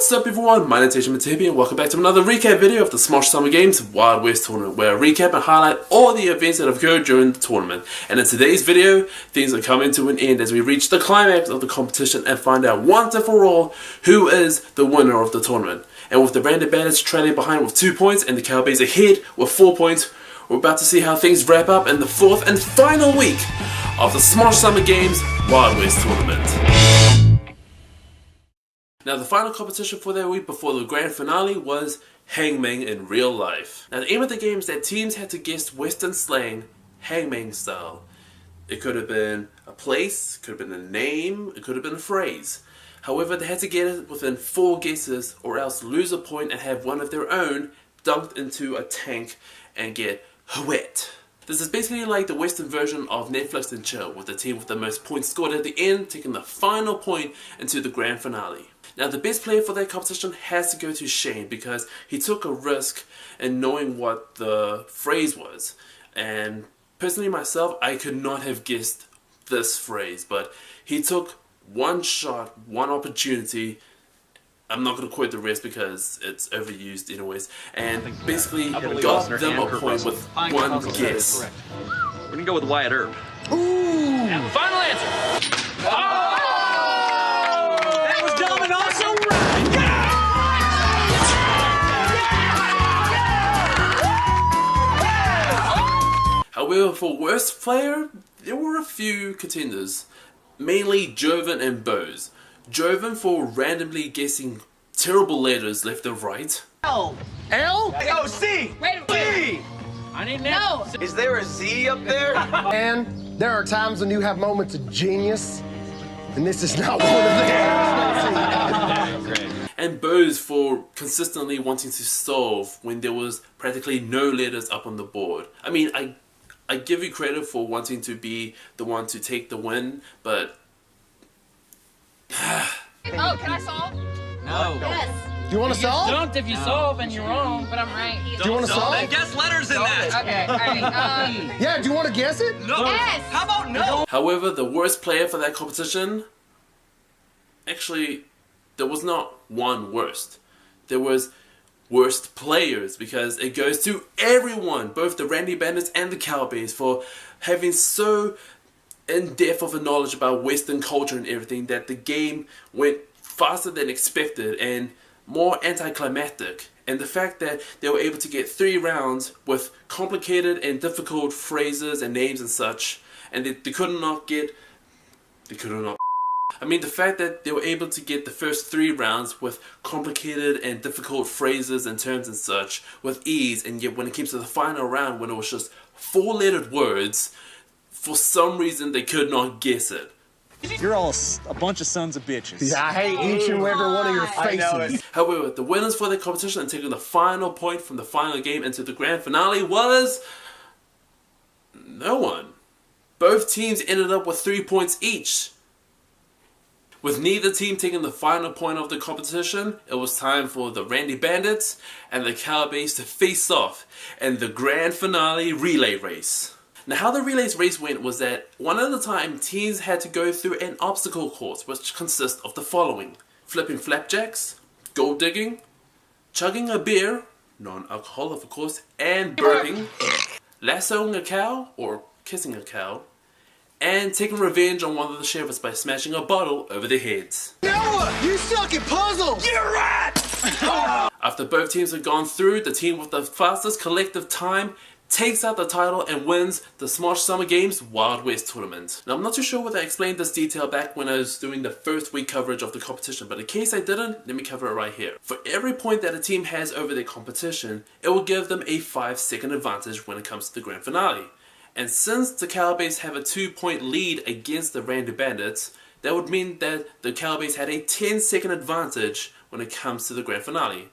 What's up everyone, my name is Ation Mitihepi and welcome back to another recap video of the Smosh Summer Games Wild West Tournament, where I recap and highlight all the events that have occurred during the tournament. And in today's video, things are coming to an end as we reach the climax of the competition and find out once and for all who is the winner of the tournament. And with the Randy Bandits trailing behind with 2 points and the Cowbaes ahead with 4 points, we're about to see how things wrap up in the fourth and final week of the Smosh Summer Games Wild West Tournament. Now the final competition for that week before the grand finale was Hangman in real life. Now the aim of the game is that teams had to guess Western slang Hangman style. It could have been a place, could have been a name, it could have been a phrase. However, they had to get it within 4 guesses or else lose a point and have one of their own dunked into a tank and get whet. This is basically like the Western version of Netflix and Chill, with the team with the most points scored at the end taking the final point into the grand finale. Now the best player for that competition has to go to Shane because he took a risk in knowing what the phrase was. And personally myself, I could not have guessed this phrase, but he took one shot, one opportunity. I'm not going to quote the rest because it's overused anyways, and basically got them a point with one guess. We're going to go with Wyatt Earp. Ooh! And final answer! Oh! That was dumb and also right! Yeah! However, for worst player, there were a few contenders, mainly Joven and Bose. Joven for randomly guessing terrible letters left and right. L. L? Yo, C! Wait a minute. I need no. Is there a Z up there? And there are times when you have moments of genius, and this is not one of them. And Bose for consistently wanting to solve when there was practically no letters up on the board. I mean, I give you credit for wanting to be the one to take the win, but Oh, can I solve? No. Yes. Do you want to solve? Don't if you solve and you're wrong, but I'm right. Do you want to solve? Then guess letters in that. Okay, alright, Yeah, do you want to guess it? No. Yes. How about no? however, the worst player for that competition, actually, there was not one worst. There was worst players because it goes to everyone, both the Randy Bandits and the Cowbaes, for having so in depth of a knowledge about Western culture and everything that the game went faster than expected and more anticlimactic. And the fact that they were able to get 3 rounds with complicated and difficult phrases and names and such, and the fact that they were able to get the first 3 rounds with complicated and difficult phrases and terms and such with ease, and yet when it came to the final round when it was just 4-lettered words, for some reason they could not guess it. You're all a bunch of sons of bitches. Yeah, I hate each and every one of your faces. However, the winners for the competition and taking the final point from the final game into the grand finale was no one. Both teams ended up with 3 points each. With neither team taking the final point of the competition, it was time for the Randy Bandits and the Cowbaes to face off in the grand finale relay race. Now how the relays race went was that one at a time teams had to go through an obstacle course which consists of the following: flipping flapjacks, gold digging, chugging a beer, non-alcoholic of course, and burping, lassoing a cow or kissing a cow, and taking revenge on one of the sheriffs by smashing a bottle over their heads. Noah, you suck at puzzles! You're right! After both teams had gone through, the team with the fastest collective time takes out the title and wins the Smosh Summer Games Wild West Tournament. Now I'm not too sure whether I explained this detail back when I was doing the first week coverage of the competition, but in case I didn't, let me cover it right here. For every point that a team has over their competition, it will give them a 5-second advantage when it comes to the grand finale. And since the Cowbaes have a 2-point lead against the Randy Bandits, that would mean that the Cowbaes had a 10-second advantage when it comes to the grand finale.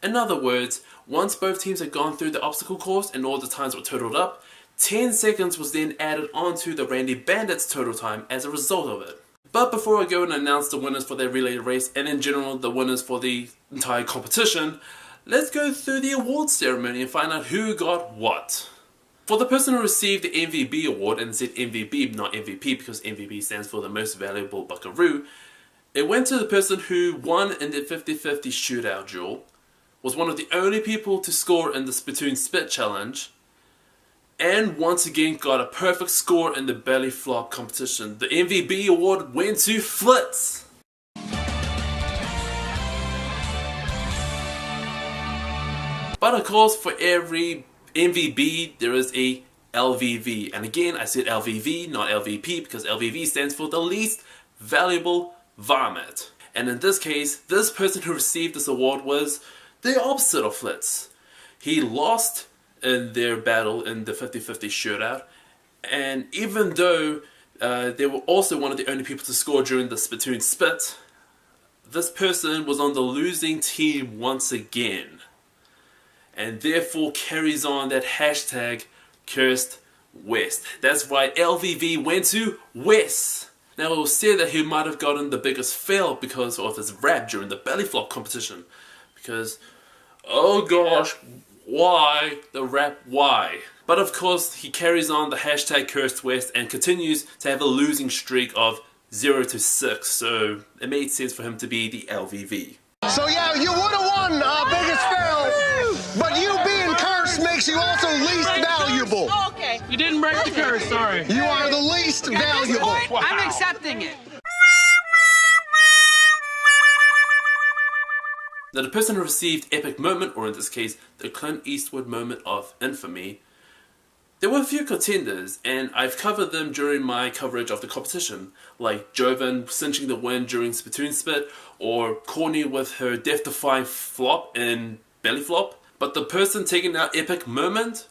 In other words, once both teams had gone through the obstacle course and all the times were totaled up, 10 seconds was then added onto the Randy Bandits total time as a result of it. But before I go and announce the winners for their relay race and in general the winners for the entire competition, let's go through the awards ceremony and find out who got what. For the person who received the MVP award, and said MVP not MVP because MVP stands for the most valuable Buckaroo, It went to the person who won in the 50-50 shootout duel, was one of the only people to score in the Spittoon Spit Challenge, and once again got a perfect score in the belly flop competition. The MVP award went to Flitz. But of course, for every MVP, there is a LVV. And again, I said LVV, not LVP, because LVV stands for the least valuable Varmit. And in this case, this person who received this award was the opposite of Flitz. He lost in their battle in the 50-50 shootout, and even though they were also one of the only people to score during the Spittoon Spit, this person was on the losing team once again, and therefore carries on that hashtag Cursed West. That's right, LVV went to West. Now it was said that he might have gotten the biggest fail because of his rap during the belly flop competition, because oh gosh, why the rap, why? But of course he carries on the hashtag Cursed West and continues to have a losing streak of 0-6, so it made sense for him to be the LVV. So yeah, you would have won biggest fail, but you being cursed makes you also least valuable. Oh, okay. You didn't break the curse, sorry. You are the least At this valuable. point, I'm accepting it. Now the person who received Epic Moment, or in this case, the Clint Eastwood moment of infamy, there were a few contenders, and I've covered them during my coverage of the competition, like Jovan cinching the win during Spittoon Spit, or Courtney with her death-defying flop in Belly Flop. But the person taking out Epic Moment,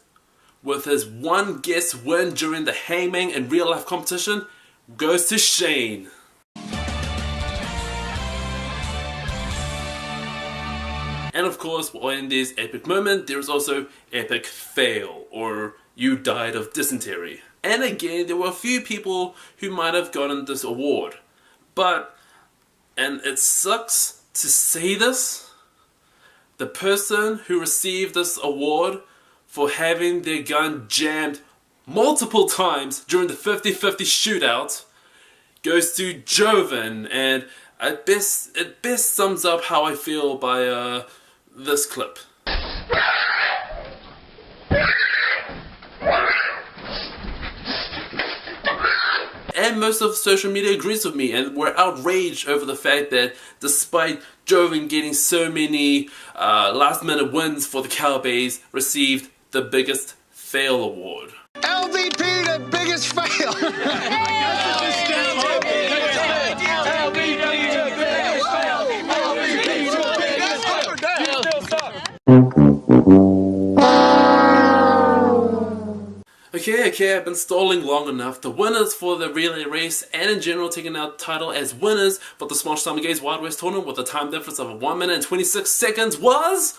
with his one guess win during the Hangman in real life competition, goes to Shane. And of course, when there's Epic Moment, there's also Epic Fail, or You Died of Dysentery. And again, there were a few people who might have gotten this award. But, and it sucks to say this, the person who received this award for having their gun jammed multiple times during the 50-50 shootout goes to Jovan. And it best sums up how I feel by this clip. And most of social media agrees with me, and we're outraged over the fact that despite Jovan getting so many last minute wins for the Cowbaes, received the biggest fail award. LVP, the biggest fail. Okay, I've been stalling long enough. The winners for the relay race and in general taking out title as winners for the Smosh Summer Games Wild West Tournament with a time difference of 1 minute and 26 seconds was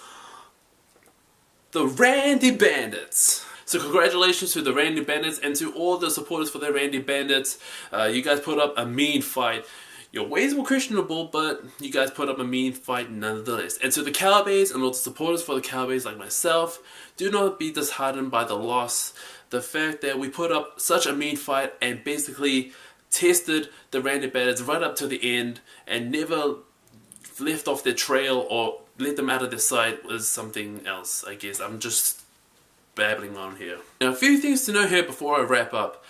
the Randy Bandits. So congratulations to the Randy Bandits and to all the supporters for the Randy Bandits. You guys put up a mean fight. Your ways were questionable, but you guys put up a mean fight nonetheless. And to the Cowbaes and all the supporters for the Cowbaes like myself, do not be disheartened by the loss. The fact that we put up such a mean fight and basically tested the Randy Bandits right up to the end and never left off their trail or let them out of their sight was something else, I guess. I'm just babbling on here. Now, a few things to know here before I wrap up.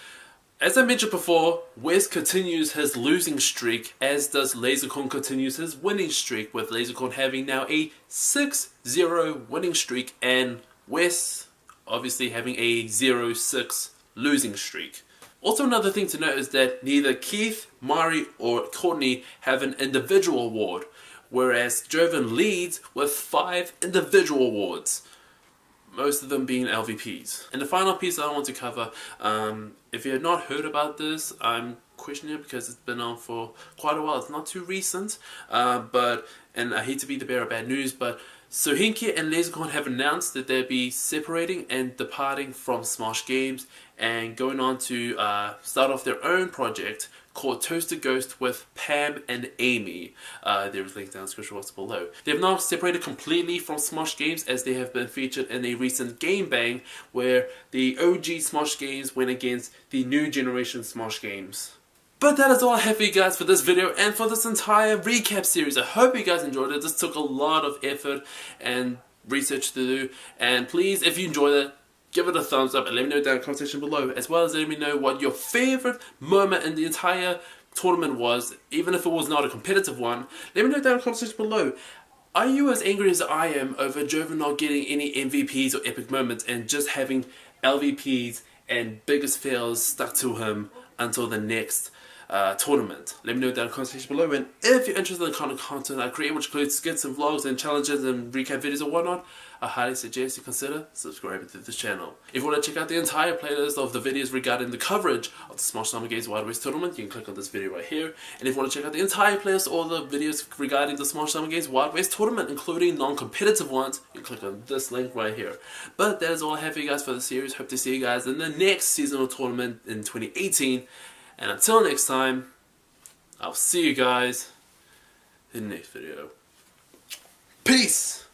As I mentioned before, Wes continues his losing streak, as does Lasercorn continues his winning streak, with Lasercorn having now a 6-0 winning streak and Wes obviously having a 0-6 losing streak. Also, another thing to note is that neither Keith, Mari or Courtney have an individual award, whereas Jovan leads with 5 individual awards, most of them being LVPs. And the final piece I want to cover, if you have not heard about this, I'm questioning it because it's been on for quite a while. It's not too recent, and I hate to be the bearer of bad news, but Sohinki and Lasercorn have announced that they'll be separating and departing from Smosh Games and going on to start off their own project called Toasted Ghost with Pam and Amy. There's links down in the description box below. They have now separated completely from Smosh Games as they have been featured in a recent Game Bang where the OG Smosh Games went against the new generation Smosh Games. But that is all I have for you guys for this video and for this entire recap series. I hope you guys enjoyed it. This took a lot of effort and research to do. And please, if you enjoyed it, give it a thumbs up and let me know down in the comment section below. As well as letting me know what your favorite moment in the entire tournament was. Even if it was not a competitive one, let me know down in the comment section below. Are you as angry as I am over Joven not getting any MVPs or epic moments and just having LVPs and biggest fails stuck to him until the next tournament? Let me know down in the comment section below. And if you're interested in the kind of content I create, which includes skits and vlogs and challenges and recap videos and whatnot, I highly suggest you consider subscribing to this channel. If you want to check out the entire playlist of the videos regarding the coverage of the Smosh Summer Games Wild West Tournament, you can click on this video right here. And if you want to check out the entire playlist of all the videos regarding the Smosh Summer Games Wild West Tournament, including non-competitive ones, you can click on this link right here. But that is all I have for you guys for the series. Hope to see you guys in the next seasonal tournament in 2018. And until next time, I'll see you guys in the next video. Peace!